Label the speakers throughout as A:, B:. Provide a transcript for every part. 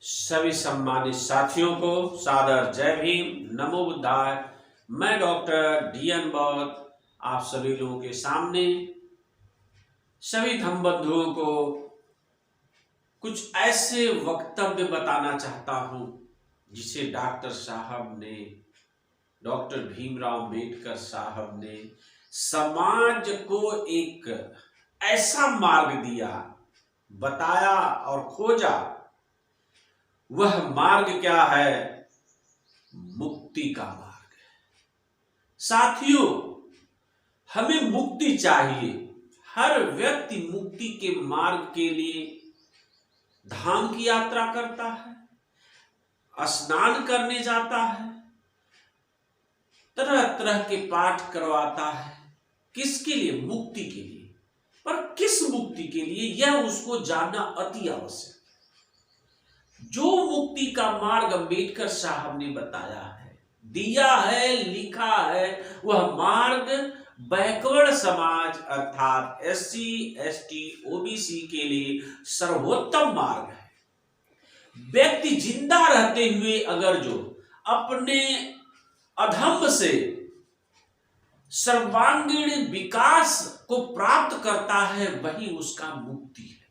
A: सभी सम्मानित साथियों को सादर जय भीम, नमो बुद्धाय। मैं डॉक्टर DN बौद्ध आप सभी लोगों के सामने सभी धम्म बंधुओं को कुछ ऐसे वक्तव्य बताना चाहता हूं जिसे डॉक्टर भीमराव अंबेडकर साहब ने समाज को एक ऐसा मार्ग दिया, बताया और खोजा। वह मार्ग क्या है? मुक्ति का मार्ग है। साथियों, हमें मुक्ति चाहिए। हर व्यक्ति मुक्ति के मार्ग के लिए धाम की यात्रा करता है, स्नान करने जाता है, तरह तरह के पाठ करवाता है। किसके लिए? मुक्ति के लिए। पर किस मुक्ति के लिए, यह उसको जानना अति आवश्यक है। जो मुक्ति का मार्ग अंबेडकर साहब ने बताया है, दिया है, लिखा है, वह मार्ग बैकवर्ड समाज अर्थात SC, ST, OBC के लिए सर्वोत्तम मार्ग है। व्यक्ति जिंदा रहते हुए अगर जो अपने अधम्म से सर्वांगीण विकास को प्राप्त करता है, वही उसका मुक्ति है।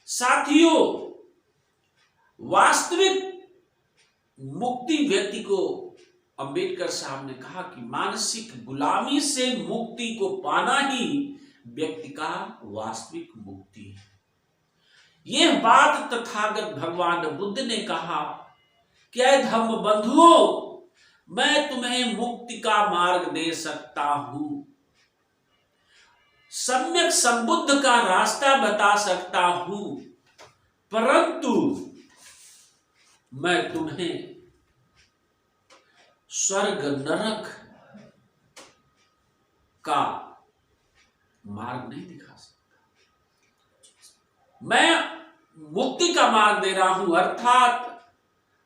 A: साथियों, वास्तविक मुक्ति व्यक्ति को अंबेडकर साहब ने कहा कि मानसिक गुलामी से मुक्ति को पाना ही व्यक्ति का वास्तविक मुक्ति है। यह बात तथागत भगवान बुद्ध ने कहा कि ऐ धम्म बंधुओं, मैं तुम्हें मुक्ति का मार्ग दे सकता हूं, सम्यक संबुद्ध का रास्ता बता सकता हूं, परंतु मैं तुम्हें स्वर्ग नरक का मार्ग नहीं दिखा सकता। मैं मुक्ति का मार्ग दे रहा हूं, अर्थात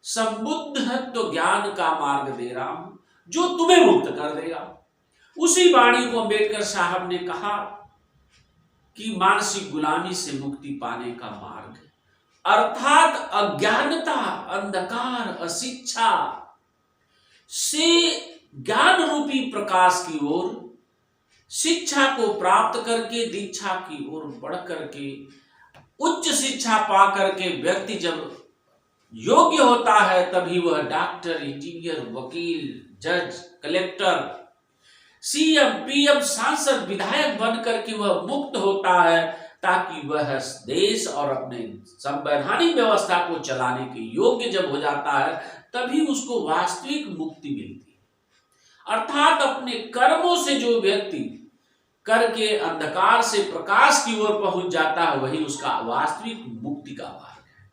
A: संबुद्धत्व ज्ञान का मार्ग दे रहा हूं, जो तुम्हें मुक्त कर देगा। उसी वाणी को अंबेडकर साहब ने कहा कि मानसिक गुलामी से मुक्ति पाने का मार्ग है, अर्थात अज्ञानता, अंधकार, अशिक्षा से ज्ञान रूपी प्रकाश की ओर, शिक्षा को प्राप्त करके दीक्षा की ओर बढ़ करके, उच्च शिक्षा पा करके व्यक्ति जब योग्य होता है, तभी वह डॉक्टर, इंजीनियर, वकील, जज, कलेक्टर, CM, PM, सांसद, विधायक बन करके वह मुक्त होता है, ताकि वह देश और अपने संवैधानिक व्यवस्था को चलाने के योग्य जब हो जाता है, तभी उसको वास्तविक मुक्ति मिलती है। अर्थात अपने कर्मों से जो व्यक्ति करके अंधकार से प्रकाश की ओर पहुंच जाता है, वही उसका वास्तविक मुक्ति का मार्ग है।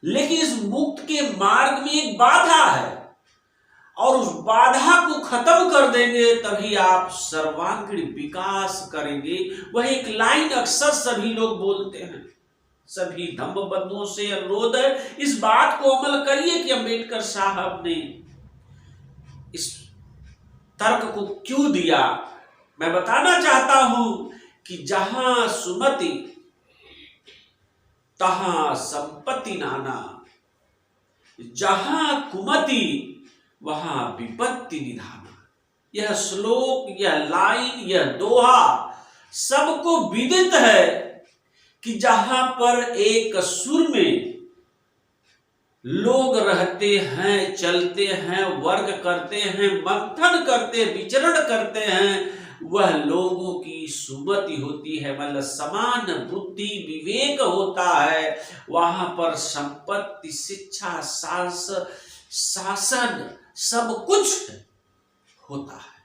A: लेकिन इस मुक्त के मार्ग में एक बाधा है, और उस बाधा को खत्म कर देंगे तभी आप सर्वांगीण विकास करेंगे। वह एक लाइन अक्सर सभी लोग बोलते हैं। सभी धम्म बंधुओं से अनुरोध है, इस बात को अमल करिए कि अंबेडकर साहब ने इस तर्क को क्यों दिया। मैं बताना चाहता हूं कि जहां सुमति तहां संपत्ति नाना, जहां कुमति वहां विपत्ति निधाना। यह श्लोक, यह लाइन, यह दोहा सबको विदित है कि जहां पर एक सुर में लोग रहते हैं, चलते हैं, वर्ग करते हैं, मंथन करते, विचरण करते हैं, वह लोगों की सुमति होती है, मतलब समान बुद्धि विवेक होता है। वहां पर संपत्ति, शिक्षा, शासन सब कुछ होता है।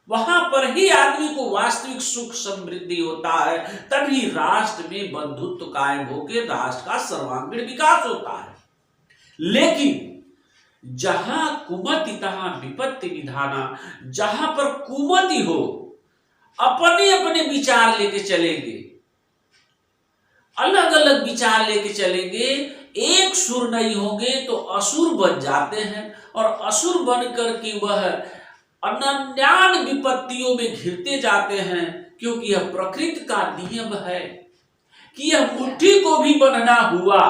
A: वहां पर ही आदमी को वास्तविक सुख समृद्धि होता है, तभी राष्ट्र में बंधुत्व कायम होकर राष्ट्र का सर्वांगीण विकास होता है। लेकिन जहां कुमति तहां विपत्ति विधाना, जहां पर कुमति हो, अपने अपने विचार लेके चलेंगे, अलग अलग विचार लेके चलेंगे, एक सुर नहीं होंगे तो असुर बन जाते हैं, और असुर बन करके वह अनन्यान विपत्तियों में घिरते जाते हैं। क्योंकि यह प्रकृति का नियम है कि यह मुट्ठी को भी बनना हुआ,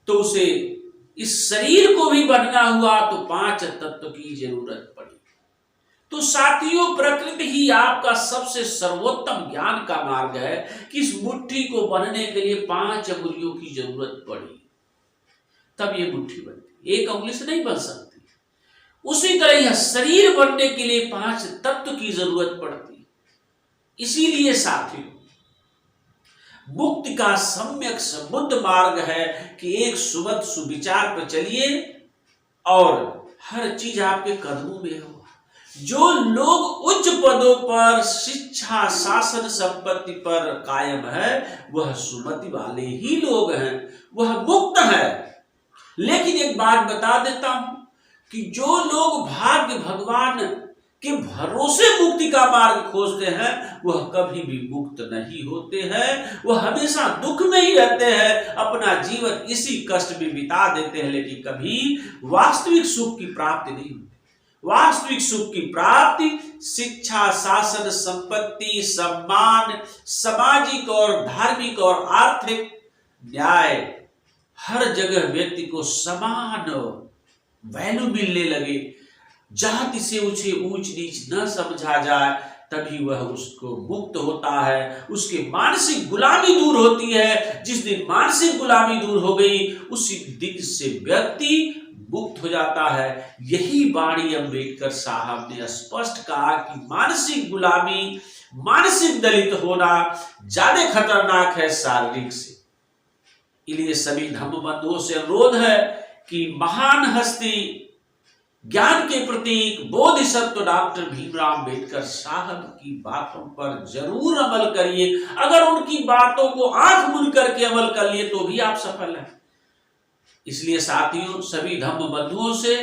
A: तो उसे इस शरीर को भी बनना हुआ तो 5 तत्व की जरूरत पड़ी। तो साथियों, प्रकृति ही आपका सबसे सर्वोत्तम ज्ञान का मार्ग है कि इस मुट्ठी को बनने के लिए 5 अंगुलियों की जरूरत पड़ी, तब ये मुट्ठी बनती, एक अंगुली से नहीं बन सकती। उसी तरह यह शरीर बनने के लिए 5 तत्व की जरूरत पड़ती। इसीलिए साथियों, मुक्ति का सम्यक संबुद्ध मार्ग है कि एक सुबह सुविचार पर चलिए और हर चीज आपके कदमों में हो। जो लोग उच्च पदों पर, शिक्षा, शासन, संपत्ति पर कायम है, वह सुमति वाले ही लोग हैं, वह मुक्त है। लेकिन एक बात बता देता हूं कि जो लोग भाग्य भगवान के भरोसे मुक्ति का मार्ग खोजते हैं, वह कभी भी मुक्त नहीं होते हैं। वह हमेशा दुख में ही रहते हैं, अपना जीवन इसी कष्ट में बिता देते हैं, लेकिन कभी वास्तविक सुख की प्राप्ति नहीं होती। वास्तविक सुख की प्राप्ति शिक्षा, शासन, संपत्ति, सम्मान, सामाजिक और धार्मिक और आर्थिक न्याय, हर जगह व्यक्ति को समान वैल्यू मिलने लगे, जाति से उसे ऊंच नीच न समझा जाए, तभी वह उसको मुक्त होता है। उसकी मानसिक गुलामी दूर होती है। जिस दिन मानसिक गुलामी दूर हो गई, उसी दिन से व्यक्ति मुक्त हो जाता है। यही वाणी अम्बेडकर साहब ने स्पष्ट कहा कि मानसिक गुलामी, मानसिक दलित होना ज्यादा खतरनाक है शारीरिक से। इसलिए सभी धम्म बंधुओं से अनुरोध है कि महान हस्ती, ज्ञान के प्रतीक बोधिसत्व डॉक्टर भीमराव अम्बेडकर साहब की बातों पर जरूर अमल करिए। अगर उनकी बातों को आंख मूंद करके अमल कर लिए तो भी आप सफल हैं। इसलिए साथियों, सभी धम्म बंधुओं से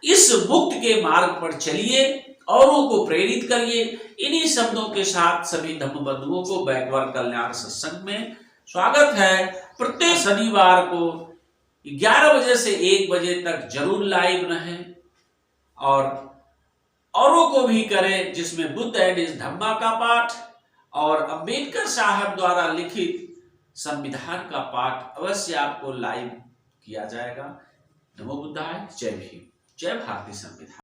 A: इस मुक्त के मार्ग पर चलिए, औरों को प्रेरित करिए। इन्हीं शब्दों के साथ सभी धम्म बंधुओं को बैकवर्ड कल्याण सत्संग में स्वागत है। प्रत्येक शनिवार को 11 बजे से 1 बजे तक जरूर लाइव रहें और औरों को भी करें, जिसमें बुद्ध एंड इस धम्मा का पाठ और अंबेडकर साहब द्वारा लिखित संविधान का पाठ अवश्य आपको लाइव किया जाएगा। नमो बुद्धाय, जय भीम, जय भारतीय संविधान।